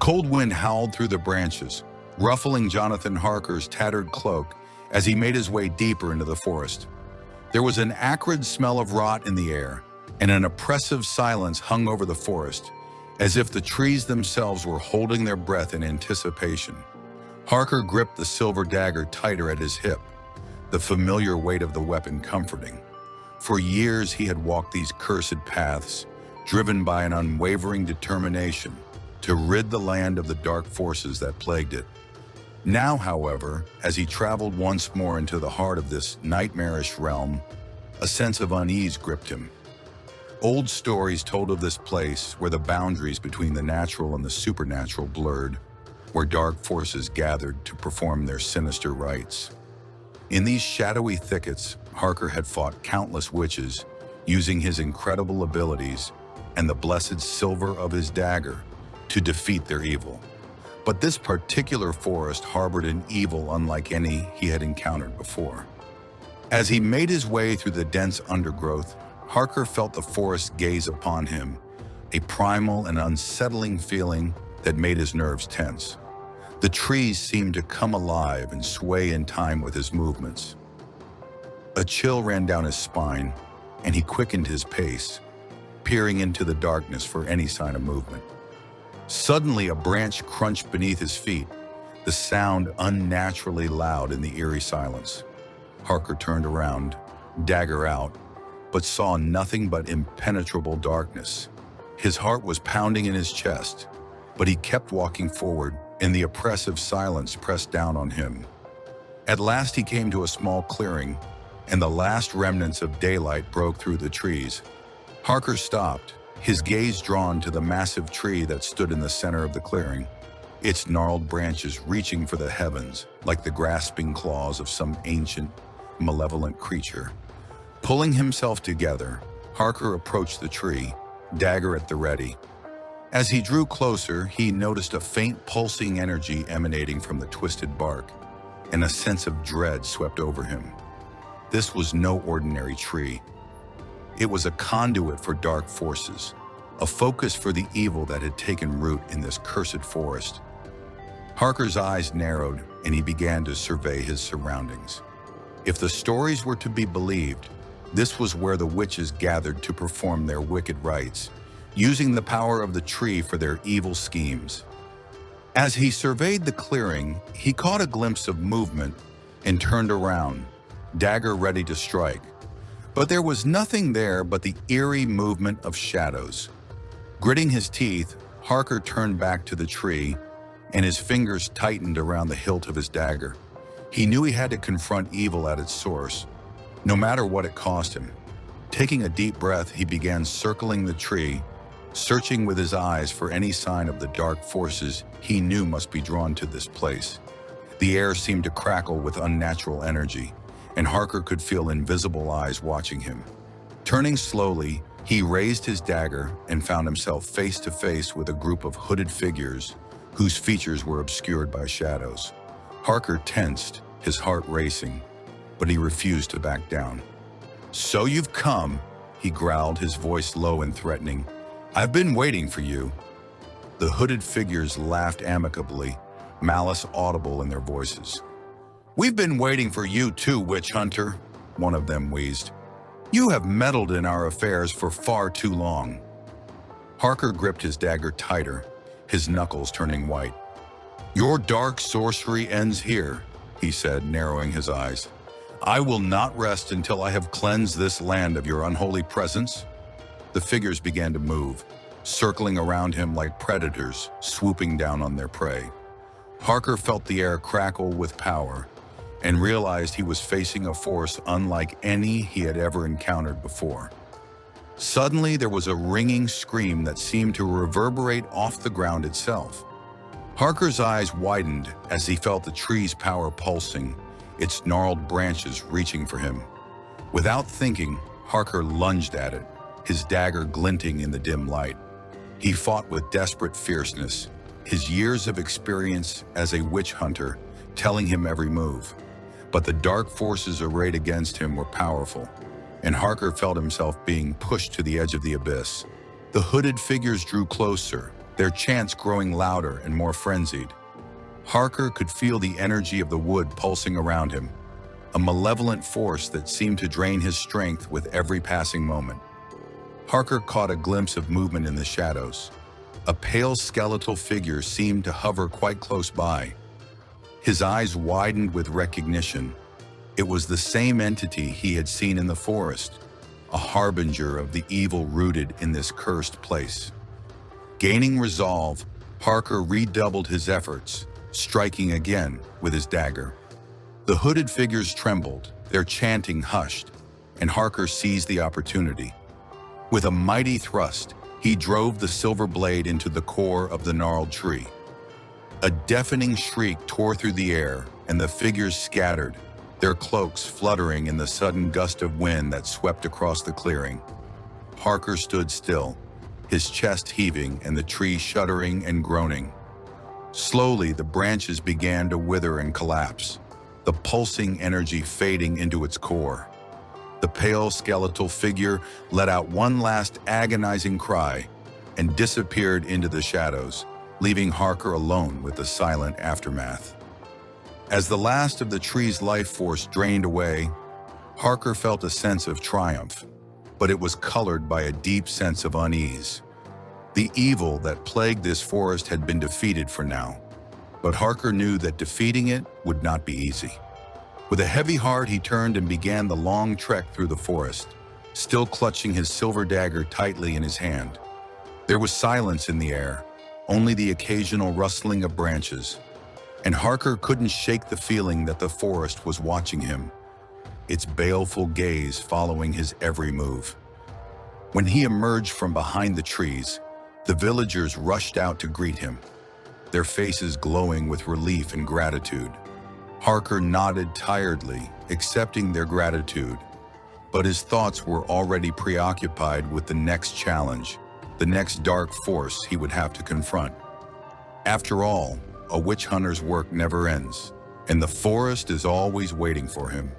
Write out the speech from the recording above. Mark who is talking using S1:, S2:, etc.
S1: cold wind howled through the branches, ruffling Jonathan Harker's tattered cloak as he made his way deeper into the forest. There was an acrid smell of rot in the air, and an oppressive silence hung over the forest, as if the trees themselves were holding their breath in anticipation. Harker gripped the silver dagger tighter at his hip, the familiar weight of the weapon comforting. For years he had walked these cursed paths, driven by an unwavering determination to rid the land of the dark forces that plagued it. Now, however, as he traveled once more into the heart of this nightmarish realm, a sense of unease gripped him. Old stories told of this place where the boundaries between the natural and the supernatural blurred, where dark forces gathered to perform their sinister rites. In these shadowy thickets, Harker had fought countless witches, using his incredible abilities and the blessed silver of his dagger to defeat their evil. But this particular forest harbored an evil unlike any he had encountered before. As he made his way through the dense undergrowth, Harker felt the forest gaze upon him, a primal and unsettling feeling that made his nerves tense. The trees seemed to come alive and sway in time with his movements. A chill ran down his spine, and he quickened his pace, peering into the darkness for any sign of movement. Suddenly, a branch crunched beneath his feet, the sound unnaturally loud in the eerie silence. Harker turned around, dagger out, but saw nothing but impenetrable darkness. His heart was pounding in his chest, but he kept walking forward, and the oppressive silence pressed down on him. At last he came to a small clearing, and the last remnants of daylight broke through the trees. Harker stopped, his gaze drawn to the massive tree that stood in the center of the clearing, its gnarled branches reaching for the heavens like the grasping claws of some ancient, malevolent creature. Pulling himself together, Harker approached the tree, dagger at the ready. As he drew closer, he noticed a faint pulsing energy emanating from the twisted bark, and a sense of dread swept over him. This was no ordinary tree. It was a conduit for dark forces, a focus for the evil that had taken root in this cursed forest. Harker's eyes narrowed, and he began to survey his surroundings. If the stories were to be believed, this was where the witches gathered to perform their wicked rites, using the power of the tree for their evil schemes. As he surveyed the clearing, he caught a glimpse of movement and turned around, dagger ready to strike. But there was nothing there but the eerie movement of shadows. Gritting his teeth, Harker turned back to the tree, and his fingers tightened around the hilt of his dagger. He knew he had to confront evil at its source, no matter what it cost him. Taking a deep breath, he began circling the tree, searching with his eyes for any sign of the dark forces he knew must be drawn to this place. The air seemed to crackle with unnatural energy, and Harker could feel invisible eyes watching him. Turning slowly, he raised his dagger and found himself face to face with a group of hooded figures whose features were obscured by shadows. Harker tensed, his heart racing, but he refused to back down. "So you've come," he growled, his voice low and threatening. "I've been waiting for you." The hooded figures laughed amicably, malice audible in their voices. "We've been waiting for you too, witch hunter," one of them wheezed. "You have meddled in our affairs for far too long." Harker gripped his dagger tighter, his knuckles turning white. "Your dark sorcery ends here," he said, narrowing his eyes. "I will not rest until I have cleansed this land of your unholy presence." The figures began to move, circling around him like predators swooping down on their prey. Harker felt the air crackle with power and realized he was facing a force unlike any he had ever encountered before. Suddenly, there was a ringing scream that seemed to reverberate off the ground itself. Harker's eyes widened as he felt the tree's power pulsing, its gnarled branches reaching for him. Without thinking, Harker lunged at it, his dagger glinting in the dim light. He fought with desperate fierceness, his years of experience as a witch hunter telling him every move. But the dark forces arrayed against him were powerful, and Harker felt himself being pushed to the edge of the abyss. The hooded figures drew closer, their chants growing louder and more frenzied. Harker could feel the energy of the wood pulsing around him, a malevolent force that seemed to drain his strength with every passing moment. Harker caught a glimpse of movement in the shadows. A pale skeletal figure seemed to hover quite close by. His eyes widened with recognition. It was the same entity he had seen in the forest, a harbinger of the evil rooted in this cursed place. Gaining resolve, Harker redoubled his efforts, striking again with his dagger. The hooded figures trembled, their chanting hushed, and Harker seized the opportunity. With a mighty thrust, he drove the silver blade into the core of the gnarled tree. A deafening shriek tore through the air, and the figures scattered, their cloaks fluttering in the sudden gust of wind that swept across the clearing. Harker stood still, his chest heaving and the tree shuddering and groaning. Slowly, the branches began to wither and collapse, the pulsing energy fading into its core. The pale skeletal figure let out one last agonizing cry and disappeared into the shadows, leaving Harker alone with the silent aftermath. As the last of the tree's life force drained away, Harker felt a sense of triumph, but it was colored by a deep sense of unease. The evil that plagued this forest had been defeated for now, but Harker knew that defeating it would not be easy. With a heavy heart, he turned and began the long trek through the forest, still clutching his silver dagger tightly in his hand. There was silence in the air, only the occasional rustling of branches, and Harker couldn't shake the feeling that the forest was watching him, its baleful gaze following his every move. When he emerged from behind the trees, the villagers rushed out to greet him, their faces glowing with relief and gratitude. Harker nodded tiredly, accepting their gratitude, but his thoughts were already preoccupied with the next challenge, the next dark force he would have to confront. After all, a witch hunter's work never ends, and the forest is always waiting for him.